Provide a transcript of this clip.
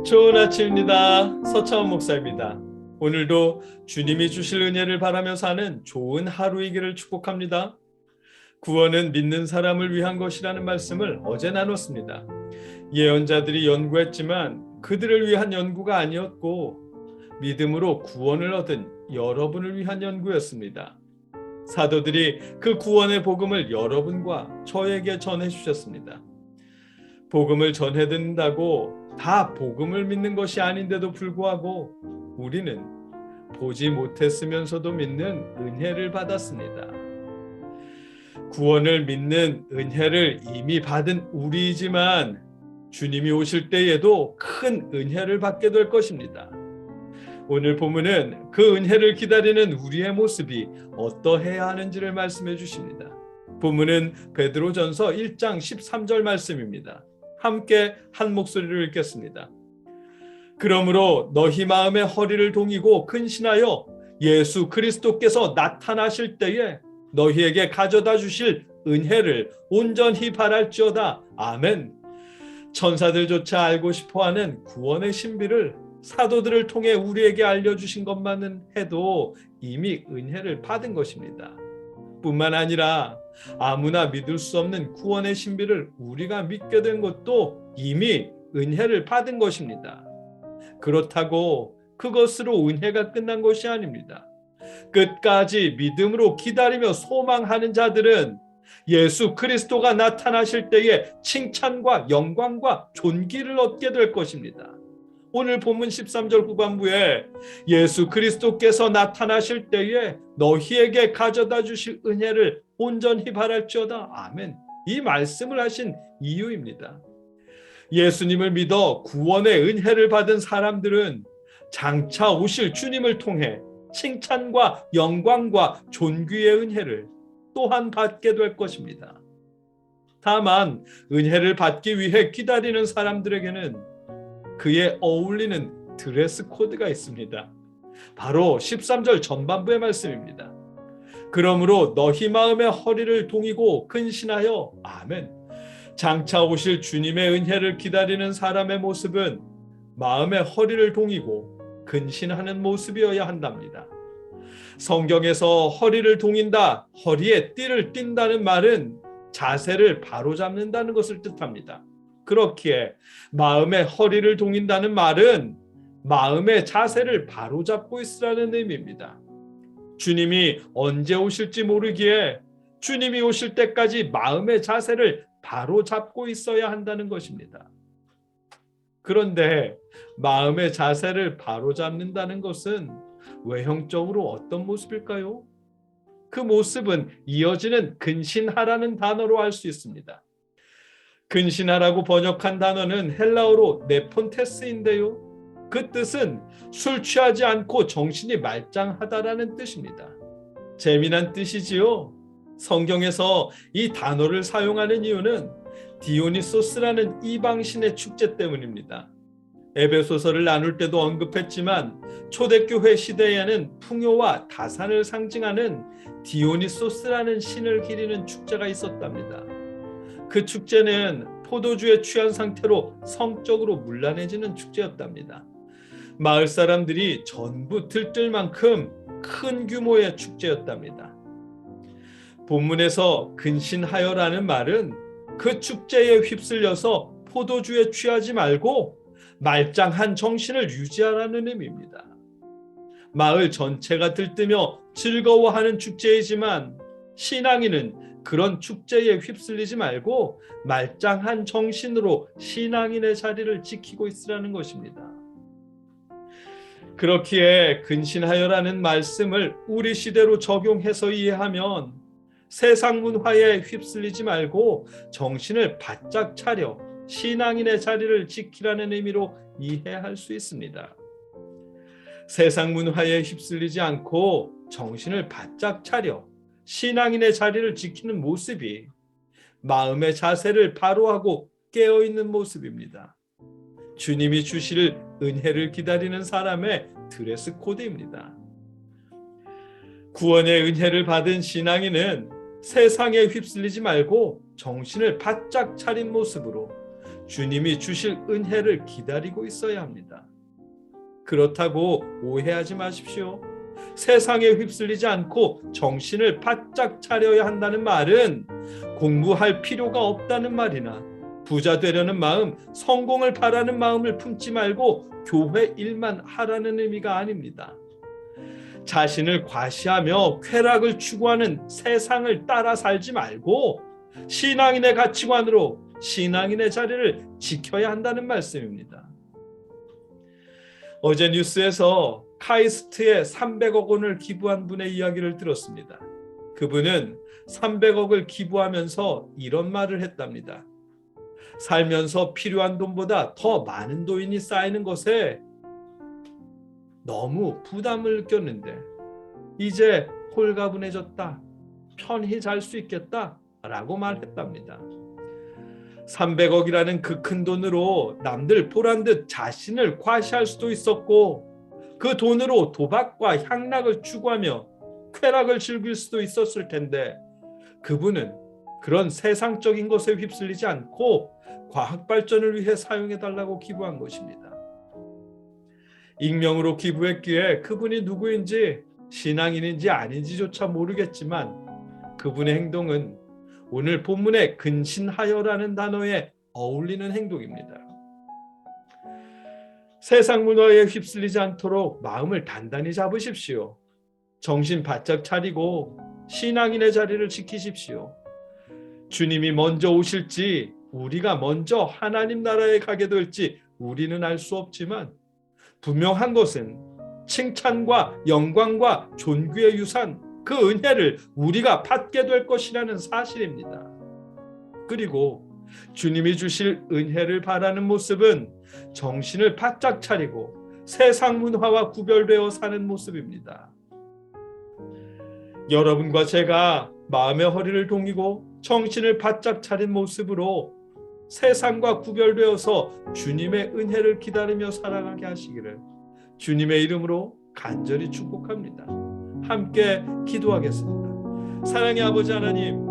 좋은 아침입니다. 서차원 목사입니다. 오늘도 주님이 주실 은혜를 바라며 사는 좋은 하루이기를 축복합니다. 구원은 믿는 사람을 위한 것이라는 말씀을 어제 나눴습니다. 예언자들이 연구했지만 그들을 위한 연구가 아니었고 믿음으로 구원을 얻은 여러분을 위한 연구였습니다. 사도들이 그 구원의 복음을 여러분과 저에게 전해 주셨습니다. 복음을 전해 듣는다고 다 복음을 믿는 것이 아닌데도 불구하고 우리는 보지 못했으면서도 믿는 은혜를 받았습니다. 구원을 믿는 은혜를 이미 받은 우리이지만 주님이 오실 때에도 큰 은혜를 받게 될 것입니다. 오늘 본문은 그 은혜를 기다리는 우리의 모습이 어떠해야 하는지를 말씀해 주십니다. 본문은 베드로전서 1장 13절 말씀입니다. 함께 한 목소리로 읽겠습니다. 그러므로 너희 마음의 허리를 동이고 근신하여 예수 그리스도께서 나타나실 때에 너희에게 가져다 주실 은혜를 온전히 바랄지어다. 아멘. 천사들조차 알고 싶어하는 구원의 신비를 사도들을 통해 우리에게 알려주신 것만은 해도 이미 은혜를 받은 것입니다. 뿐만 아니라 아무나 믿을 수 없는 구원의 신비를 우리가 믿게 된 것도 이미 은혜를 받은 것입니다. 그렇다고 그것으로 은혜가 끝난 것이 아닙니다. 끝까지 믿음으로 기다리며 소망하는 자들은 예수 그리스도가 나타나실 때에 칭찬과 영광과 존귀를 얻게 될 것입니다. 오늘 본문 13절 후반부에 예수 그리스도께서 나타나실 때에 너희에게 가져다 주실 은혜를 온전히 바랄지어다. 아멘. 이 말씀을 하신 이유입니다. 예수님을 믿어 구원의 은혜를 받은 사람들은 장차 오실 주님을 통해 칭찬과 영광과 존귀의 은혜를 또한 받게 될 것입니다. 다만 은혜를 받기 위해 기다리는 사람들에게는 그에 어울리는 드레스 코드가 있습니다. 바로 13절 전반부의 말씀입니다. 그러므로 너희 마음의 허리를 동이고 근신하여 아멘. 장차 오실 주님의 은혜를 기다리는 사람의 모습은 마음의 허리를 동이고 근신하는 모습이어야 한답니다. 성경에서 허리를 동인다, 허리에 띠를 띈다는 말은 자세를 바로잡는다는 것을 뜻합니다. 그렇기에 마음의 허리를 동인다는 말은 마음의 자세를 바로잡고 있으라는 의미입니다. 주님이 언제 오실지 모르기에 주님이 오실 때까지 마음의 자세를 바로잡고 있어야 한다는 것입니다. 그런데 마음의 자세를 바로잡는다는 것은 외형적으로 어떤 모습일까요? 그 모습은 이어지는 근신하라는 단어로 알 수 있습니다. 근신하라고 번역한 단어는 헬라어로 네폰테스인데요. 그 뜻은 술 취하지 않고 정신이 말짱하다라는 뜻입니다. 재미난 뜻이지요. 성경에서 이 단어를 사용하는 이유는 디오니소스라는 이방신의 축제 때문입니다. 에베소서를 나눌 때도 언급했지만 초대교회 시대에는 풍요와 다산을 상징하는 디오니소스라는 신을 기리는 축제가 있었답니다. 그 축제는 포도주에 취한 상태로 성적으로 문란해지는 축제였답니다. 마을 사람들이 전부 들뜰 만큼 큰 규모의 축제였답니다. 본문에서 근신하여라는 말은 그 축제에 휩쓸려서 포도주에 취하지 말고 말짱한 정신을 유지하라는 의미입니다. 마을 전체가 들뜨며 즐거워하는 축제이지만 신앙인은 그런 축제에 휩쓸리지 말고 말짱한 정신으로 신앙인의 자리를 지키고 있으라는 것입니다. 그렇기에 근신하여라는 말씀을 우리 시대로 적용해서 이해하면 세상 문화에 휩쓸리지 말고 정신을 바짝 차려 신앙인의 자리를 지키라는 의미로 이해할 수 있습니다. 세상 문화에 휩쓸리지 않고 정신을 바짝 차려 신앙인의 자리를 지키는 모습이 마음의 자세를 바로하고 깨어있는 모습입니다. 주님이 주실 은혜를 기다리는 사람의 드레스 코드입니다. 구원의 은혜를 받은 신앙인은 세상에 휩쓸리지 말고 정신을 바짝 차린 모습으로 주님이 주실 은혜를 기다리고 있어야 합니다. 그렇다고 오해하지 마십시오. 세상에 휩쓸리지 않고 정신을 바짝 차려야 한다는 말은 공부할 필요가 없다는 말이나 부자 되려는 마음, 성공을 바라는 마음을 품지 말고 교회 일만 하라는 의미가 아닙니다. 자신을 과시하며 쾌락을 추구하는 세상을 따라 살지 말고 신앙인의 가치관으로 신앙인의 자리를 지켜야 한다는 말씀입니다. 어제 뉴스에서 카이스트에 300억 원을 기부한 분의 이야기를 들었습니다. 그분은 300억을 기부하면서 이런 말을 했답니다. 살면서 필요한 돈보다 더 많은 돈이 쌓이는 것에 너무 부담을 느꼈는데 이제 홀가분해졌다. 편히 잘 수 있겠다 라고 말했답니다. 300억이라는 그 큰 돈으로 남들 보란 듯 자신을 과시할 수도 있었고 그 돈으로 도박과 향락을 추구하며 쾌락을 즐길 수도 있었을 텐데 그분은 그런 세상적인 것에 휩쓸리지 않고 과학 발전을 위해 사용해달라고 기부한 것입니다. 익명으로 기부했기에 그분이 누구인지 신앙인인지 아닌지조차 모르겠지만 그분의 행동은 오늘 본문의 근신하여라는 단어에 어울리는 행동입니다. 세상 문화에 휩쓸리지 않도록 마음을 단단히 잡으십시오. 정신 바짝 차리고 신앙인의 자리를 지키십시오. 주님이 먼저 오실지 우리가 먼저 하나님 나라에 가게 될지 우리는 알 수 없지만 분명한 것은 칭찬과 영광과 존귀의 유산, 그 은혜를 우리가 받게 될 것이라는 사실입니다. 그리고 주님이 주실 은혜를 바라는 모습은 정신을 바짝 차리고 세상 문화와 구별되어 사는 모습입니다. 여러분과 제가 마음의 허리를 동이고 정신을 바짝 차린 모습으로 세상과 구별되어서 주님의 은혜를 기다리며 살아가게 하시기를 주님의 이름으로 간절히 축복합니다. 함께 기도하겠습니다. 사랑의 아버지 하나님,